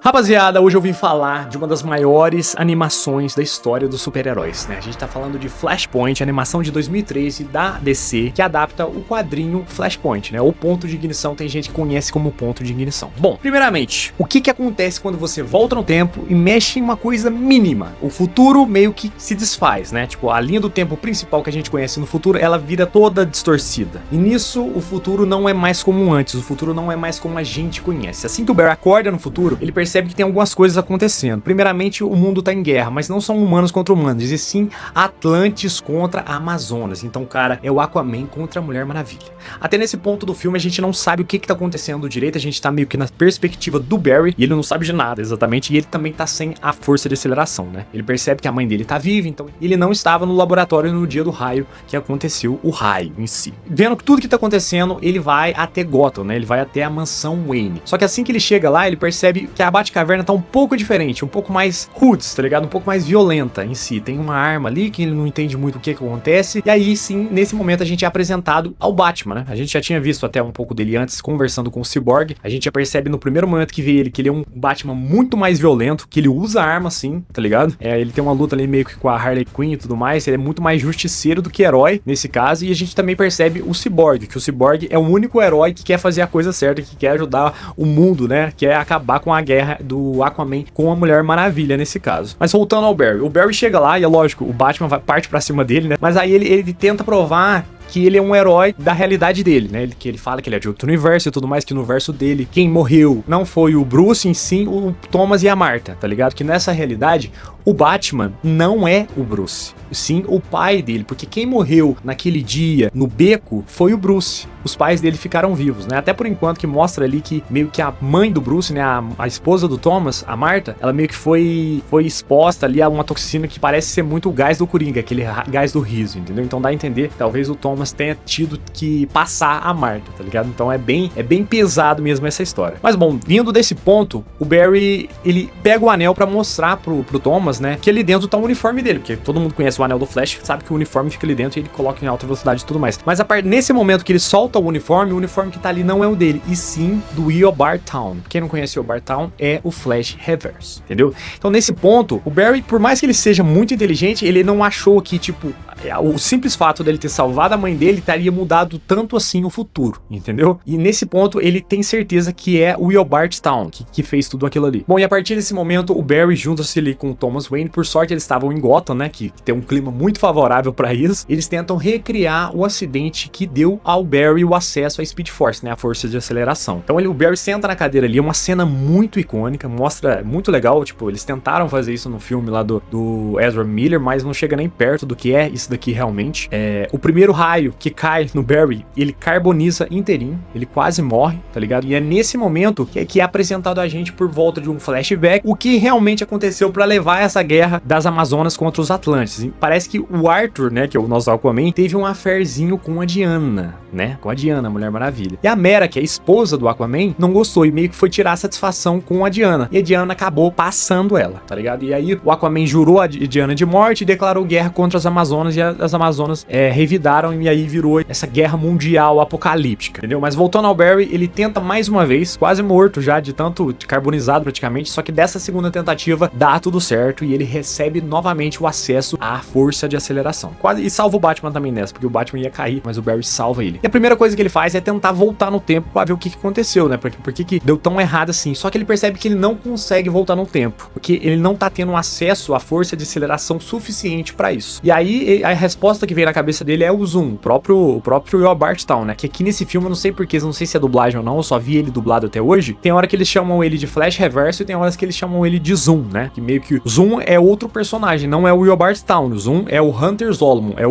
Rapaziada, hoje eu vim falar de uma das maiores animações da história dos super-heróis, né? A gente tá falando de Flashpoint, animação de 2013 da DC, que adapta o quadrinho Flashpoint, né? Ou Ponto de Ignição, tem gente que conhece como Ponto de Ignição. Bom, primeiramente, o que acontece quando você volta no tempo e mexe em uma coisa mínima? O futuro meio que se desfaz, né? Tipo, a linha do tempo principal que a gente conhece no futuro, ela vira toda distorcida. E nisso, o futuro não é mais como antes, o futuro não é mais como a gente conhece. Assim que o Barry acorda no futuro, ele percebe que tem algumas coisas acontecendo. Primeiramente, o mundo tá em guerra, mas não são humanos contra humanos, e sim Atlantes contra a Amazonas. Então, cara, é o Aquaman contra a Mulher Maravilha. Até nesse ponto do filme, a gente não sabe o que tá acontecendo direito, a gente tá meio que na perspectiva do Barry, e ele não sabe de nada exatamente, e ele também tá sem a força de aceleração, né? Ele percebe que a mãe dele tá viva, então ele não estava no laboratório no dia do raio que aconteceu o raio em si. Vendo tudo que tá acontecendo, ele vai até Gotham, né? Ele vai até a mansão Wayne. Só que assim que ele chega lá, ele percebe que a Batcaverna tá um pouco diferente, um pouco mais roots, tá ligado? Um pouco mais violenta em si. Tem uma arma ali que ele não entende muito o que acontece. E aí sim, nesse momento a gente é apresentado ao Batman, né? A gente já tinha visto até um pouco dele antes, conversando com o Cyborg. A gente já percebe no primeiro momento que vê ele, que ele é um Batman muito mais violento, que ele usa arma sim, tá ligado? Ele tem uma luta ali meio que com a Harley Quinn e tudo mais. Ele é muito mais justiceiro do que herói nesse caso. E a gente também percebe o Cyborg, que o Cyborg é o único herói que quer fazer a coisa certa, que quer ajudar o mundo, né? Quer acabar com a guerra do Aquaman com a Mulher Maravilha nesse caso. Mas voltando ao Barry, o Barry chega lá e é lógico, o Batman parte pra cima dele, né? Mas aí ele tenta provar que ele é um herói da realidade dele, né? Que ele fala que ele é de outro universo e tudo mais, que no universo dele, quem morreu não foi o Bruce em si, o Thomas e a Martha, tá ligado? Que nessa realidade, o Batman não é o Bruce, sim o pai dele, porque quem morreu naquele dia no beco foi o Bruce. Os pais dele ficaram vivos, né? Até por enquanto que mostra ali que meio que a mãe do Bruce, né? A esposa do Thomas, a Martha, ela meio que foi exposta ali a uma toxina que parece ser muito o gás do Coringa, aquele gás do riso, entendeu? Então dá a entender que talvez o Thomas tenha tido que passar a Martha, tá ligado? Então é bem pesado mesmo essa história. Mas bom, vindo desse ponto, o Barry, ele pega o anel pra mostrar pro Thomas, né? Que ali dentro tá o uniforme dele, porque todo mundo conhece o anel do Flash, sabe que o uniforme fica ali dentro e ele coloca em alta velocidade e tudo mais. Mas nesse momento que ele solta o uniforme que tá ali não é o dele, e sim do Eobard Town. Quem não conhece o Eobard Town é o Flash Reverso, entendeu? Então nesse ponto, o Barry, por mais que ele seja muito inteligente, ele não achou que, tipo, o simples fato dele ter salvado a mãe dele teria mudado tanto assim o futuro, entendeu? E nesse ponto ele tem certeza que é o Eobard Town que fez tudo aquilo ali. Bom, e a partir desse momento o Barry junta-se ali com o Thomas Wayne, por sorte eles estavam em Gotham, né, que tem um clima muito favorável pra isso. Eles tentam recriar o acidente que deu ao Barry o acesso à Speed Force, né, a força de aceleração. Então o Barry senta na cadeira ali, é uma cena muito icônica, mostra muito legal, tipo, eles tentaram fazer isso no filme lá do Ezra Miller, mas não chega nem perto do que é isso daqui realmente. O primeiro raio que cai no Barry, ele carboniza inteirinho, ele quase morre, tá ligado? E é nesse momento que é apresentado a gente por volta de um flashback o que realmente aconteceu pra levar essa guerra das Amazonas contra os Atlantes. E parece que o Arthur, né, que é o nosso Aquaman, teve um affairzinho com a Diana, né? Com a Diana, a Mulher Maravilha. E a Mera, que é a esposa do Aquaman, não gostou e meio que foi tirar satisfação com a Diana. E a Diana acabou passando ela, tá ligado? E aí o Aquaman jurou a Diana de morte e declarou guerra contra as Amazonas, e as Amazonas revidaram, e aí virou essa guerra mundial apocalíptica, entendeu? Mas voltando ao Barry, ele tenta mais uma vez, quase morto já, de tanto carbonizado praticamente, só que dessa segunda tentativa dá tudo certo e ele recebe novamente o acesso à força de aceleração. Quase, e salva o Batman também nessa, porque o Batman ia cair, mas o Barry salva ele. E a primeira coisa que ele faz é tentar voltar no tempo pra ver o que aconteceu, né? Por que deu tão errado assim? Só que ele percebe que ele não consegue voltar no tempo, porque ele não tá tendo acesso à força de aceleração suficiente pra isso. E aí a resposta que vem na cabeça dele é o Zoom, o próprio Eobard Town, né? Que aqui nesse filme eu não sei porquê, não sei se é dublagem ou não, eu só vi ele dublado até hoje. Tem hora que eles chamam ele de Flash Reverso e tem horas que eles chamam ele de Zoom, né? Que meio que o Zoom é outro personagem, não é o Eobard Town. O Zoom é o Hunter Zolomon, é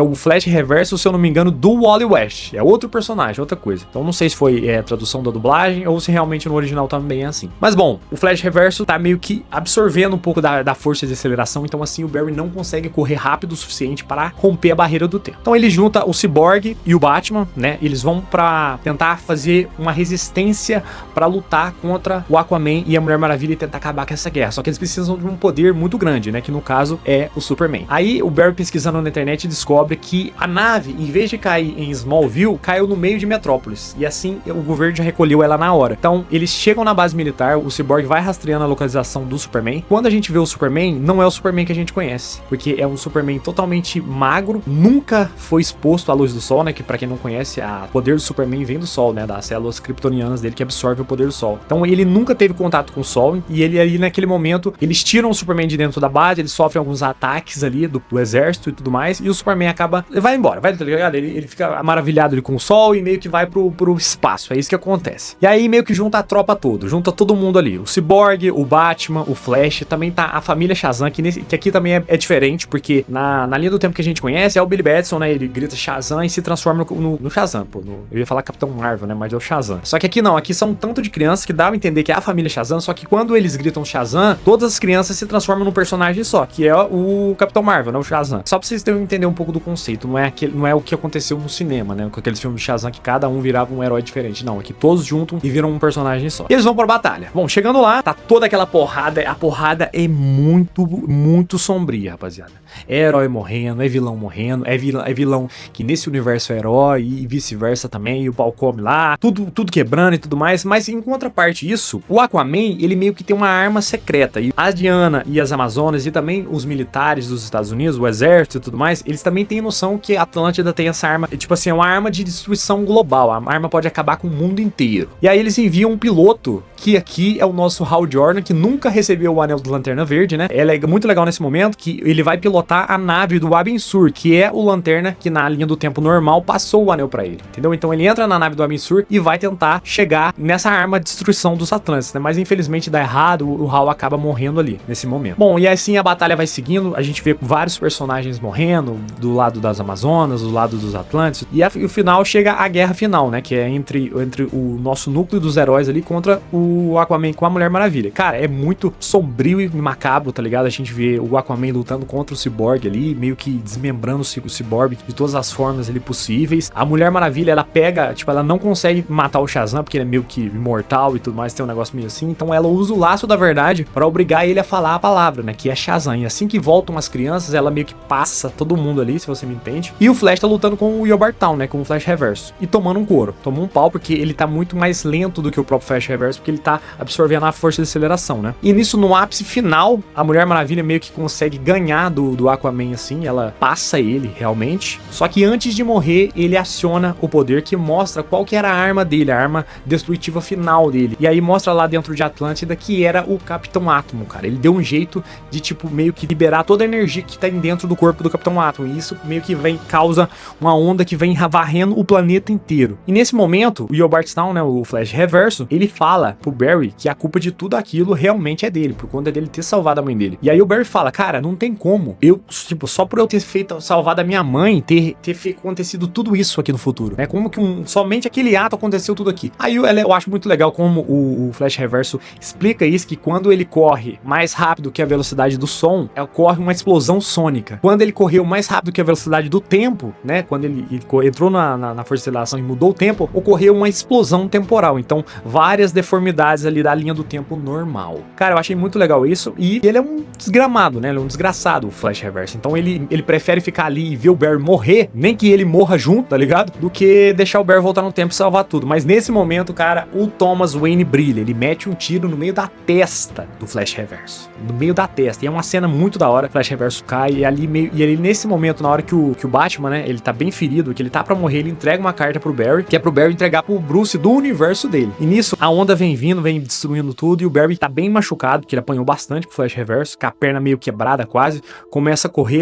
o Flash Reverso, se eu não me engano, do Wally West. É outro personagem, outra coisa. Então não sei se foi tradução da dublagem ou se realmente no original também é assim. Mas bom, o Flash Reverso tá meio que absorvendo um pouco da força de aceleração, então assim o Barry não consegue correr rápido o suficiente suficiente para romper a barreira do tempo. Então ele junta o Cyborg e o Batman, né? Eles vão pra tentar fazer uma resistência pra lutar contra o Aquaman e a Mulher Maravilha e tentar acabar com essa guerra. Só que eles precisam de um poder muito grande, né? Que no caso é o Superman. Aí o Barry, pesquisando na internet, descobre que a nave, em vez de cair em Smallville, caiu no meio de Metrópolis. E assim o governo já recolheu ela na hora. Então eles chegam na base militar, o Cyborg vai rastreando a localização do Superman. Quando a gente vê o Superman, não é o Superman que a gente conhece, porque é um Superman totalmente magro, nunca foi exposto à luz do sol, né? Que pra quem não conhece, o poder do Superman vem do sol, né? Das células kryptonianas dele que absorvem o poder do sol. Então ele nunca teve contato com o sol, e ele ali naquele momento, eles tiram o Superman de dentro da base, ele sofre alguns ataques ali do exército e tudo mais, e o Superman acaba, ele vai embora, vai, tá ligado? Ele fica maravilhado ali com o sol e meio que vai pro espaço, é isso que acontece. E aí meio que junta a tropa toda, junta todo mundo ali, o Cyborg, o Batman, o Flash, também tá a família Shazam, que aqui também é diferente, porque na linha do tempo que a gente conhece, é o Billy Batson, né? Ele grita Shazam e se transforma no Shazam, pô. Eu ia falar Capitão Marvel, né? Mas é o Shazam. Só que aqui não, aqui são um tanto de crianças que dá a entender que é a família Shazam, só que quando eles gritam Shazam, todas as crianças se transformam num personagem só, que é o Capitão Marvel, né? O Shazam. Só pra vocês terem entender um pouco do conceito, não é o que aconteceu no cinema, né? Com aqueles filmes de Shazam que cada um virava um herói diferente. Não, aqui todos juntam e viram um personagem só. E eles vão pra batalha. Bom, chegando lá, tá toda aquela porrada, a porrada é muito sombria, rapaziada. É herói morrendo, é vilão morrendo, é vilão que nesse universo é herói e vice-versa também, e o pau come lá, tudo quebrando e tudo mais, mas em contraparte isso, o Aquaman, ele meio que tem uma arma secreta, e a Diana e as Amazonas e também os militares dos Estados Unidos, o exército e tudo mais, eles também têm noção que a Atlântida tem essa arma, tipo assim, é uma arma de destruição global, a arma pode acabar com o mundo inteiro. E aí eles enviam um piloto, que aqui é o nosso Hal Jordan, que nunca recebeu o anel do Lanterna Verde, né? Ela é muito legal nesse momento, que ele vai pilotar a nave do Abin Sur, que é o Lanterna que na linha do tempo normal passou o anel pra ele, entendeu? Então ele entra na nave do Abin Sur e vai tentar chegar nessa arma de destruição dos Atlantes, né? Mas infelizmente dá errado, o Hal acaba morrendo ali, nesse momento. Bom, e assim a batalha vai seguindo, a gente vê vários personagens morrendo, do lado das Amazonas, do lado dos Atlantes, e o final chega a guerra final, né? Que é entre o nosso núcleo dos heróis ali contra o Aquaman com a Mulher Maravilha. Cara, é muito sombrio e macabro, tá ligado? A gente vê o Aquaman lutando contra o Cyborg ali, meio que desmembrando o Cyborg de todas as formas ali possíveis. A Mulher Maravilha, ela pega, tipo, ela não consegue matar o Shazam, porque ele é meio que imortal e tudo mais, tem um negócio meio assim, então ela usa o laço da verdade pra obrigar ele a falar a palavra, né, que é Shazam. E assim que voltam as crianças, ela meio que passa todo mundo ali, se você me entende. E o Flash tá lutando com o Yobart Town, né, com o Flash Reverso, e tomando um couro. Tomou um pau, porque ele tá muito mais lento do que o próprio Flash Reverso, porque ele tá absorvendo a força de aceleração, né. E nisso, no ápice final, a Mulher Maravilha meio que consegue ganhar do Aquaman, assim, ela passa ele, realmente. Só que antes de morrer, ele aciona o poder que mostra qual que era a arma dele, a arma destrutiva final dele. E aí mostra lá dentro de Atlântida que era o Capitão Átomo, cara. Ele deu um jeito de, tipo, meio que liberar toda a energia que tá dentro do corpo do Capitão Átomo. E isso meio que causa uma onda que vem varrendo o planeta inteiro. E nesse momento, o Yobart Town, né, o Flash Reverso, ele fala pro Barry que a culpa de tudo aquilo realmente é dele, por conta dele ter salvado a mãe dele. E aí o Barry fala, cara, não tem como. Eu, tipo, só por eu ter salvado a minha mãe, ter acontecido tudo isso aqui no futuro, né? Como que somente aquele ato aconteceu tudo aqui. Aí eu acho muito legal como o Flash Reverso explica isso, que quando ele corre mais rápido que a velocidade do som, ocorre uma explosão sônica. Quando ele correu mais rápido que a velocidade do tempo, né? Quando ele entrou na força de aceleração e mudou o tempo, ocorreu uma explosão temporal. Então, várias deformidades ali da linha do tempo normal. Cara, eu achei muito legal isso. E ele é um desgramado, né? Ele é um desgraçado, o Flash Reverso. Então, ele prefere ficar ali e ver o Barry morrer, nem que ele morra junto, tá ligado? Do que deixar o Barry voltar no tempo e salvar tudo. Mas nesse momento, cara, o Thomas Wayne brilha. Ele mete um tiro no meio da testa do Flash Reverso. No meio da testa. E é uma cena muito da hora. O Flash Reverso cai e ali nesse momento, na hora que o Batman, né, ele tá bem ferido, que ele tá pra morrer, ele entrega uma carta pro Barry, que é pro Barry entregar pro Bruce do universo dele. E nisso, a onda vem vindo, vem destruindo tudo, e o Barry tá bem machucado, porque ele apanhou bastante pro Flash Reverso, com a perna meio quebrada quase, começa a correr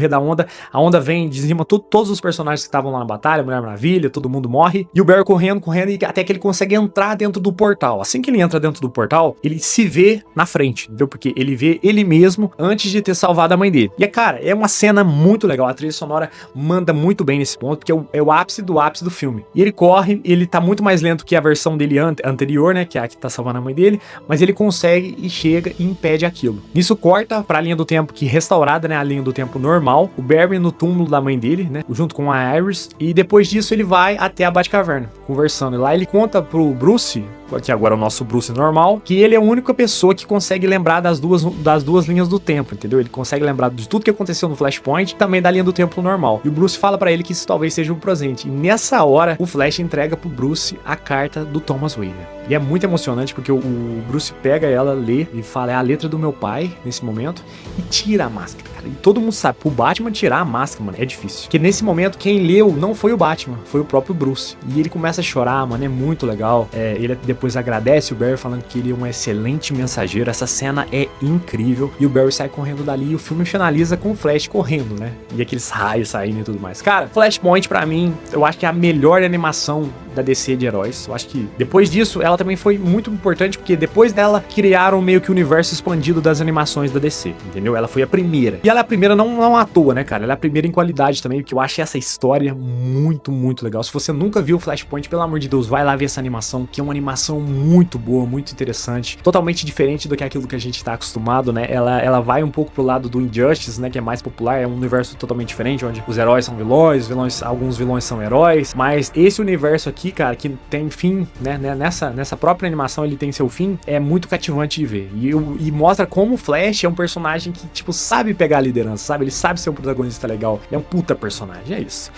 da onda, a onda vem, dizima todos os personagens que estavam lá na batalha, Mulher Maravilha, todo mundo morre, e o Barry correndo, e até que ele consegue entrar dentro do portal. Assim que ele entra dentro do portal, ele se vê na frente, entendeu? Porque ele vê ele mesmo antes de ter salvado a mãe dele. E, cara, é uma cena muito legal, a trilha sonora manda muito bem nesse ponto, porque é o ápice do filme. E ele corre, ele tá muito mais lento que a versão dele anterior, né, que é a que tá salvando a mãe dele, mas ele consegue e chega e impede aquilo. Nisso corta pra linha do tempo que restaurada, né, a linha do tempo normal, o Barry no túmulo da mãe dele, né, junto com a Iris, e depois disso ele vai até a Batcaverna, conversando, e lá ele conta pro Bruce, que agora é o nosso Bruce normal, que ele é a única pessoa que consegue lembrar das duas linhas do tempo, entendeu? Ele consegue lembrar de tudo que aconteceu no Flashpoint, também da linha do tempo normal. E o Bruce fala pra ele que isso talvez seja um presente. E nessa hora, o Flash entrega pro Bruce a carta do Thomas Wayne. E é muito emocionante porque o Bruce pega ela, lê e fala: é a letra do meu pai, nesse momento, e tira a máscara, cara. E todo mundo sabe, pro Batman tirar a máscara, mano, é difícil. Porque nesse momento, quem leu não foi o Batman, foi o próprio Bruce. E ele começa a chorar, mano, é muito legal. Ele depois agradece o Barry falando que ele é um excelente mensageiro. Essa cena é incrível. E o Barry sai correndo dali e o filme finaliza com o Flash correndo, né? E aqueles raios saindo e tudo mais. Cara, Flashpoint pra mim, eu acho que é a melhor animação da DC de heróis. Eu acho que depois disso, ela também foi muito importante, porque depois dela criaram meio que o universo expandido das animações da DC, entendeu? Ela foi a primeira. E ela é a primeira não à toa, né, cara? Ela é a primeira em qualidade também, porque eu acho essa história muito, muito legal. Se você nunca viu o Flashpoint, pelo amor de Deus, vai lá ver essa animação, que é uma animação muito boa, muito interessante, totalmente diferente do que aquilo que a gente tá acostumado, né? Ela vai um pouco pro lado do Injustice, né, que é mais popular, é um universo totalmente diferente, onde os heróis são vilões, alguns vilões são heróis, mas esse universo aqui, cara, que tem fim, né, nessa própria animação ele tem seu fim, é muito cativante de ver, e mostra como o Flash é um personagem que, tipo, sabe pegar a liderança, sabe? Ele sabe ser um protagonista legal, ele é um puta personagem, é isso.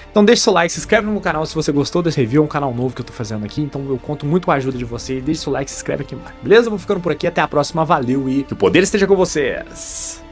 Então deixa o seu like, se inscreve no meu canal se você gostou desse review, é um canal novo que eu tô fazendo aqui, então eu conto muito com a ajuda de você, deixa o seu like, se inscreve aqui embaixo, beleza? Eu vou ficando por aqui, até a próxima, valeu e que o poder esteja com vocês!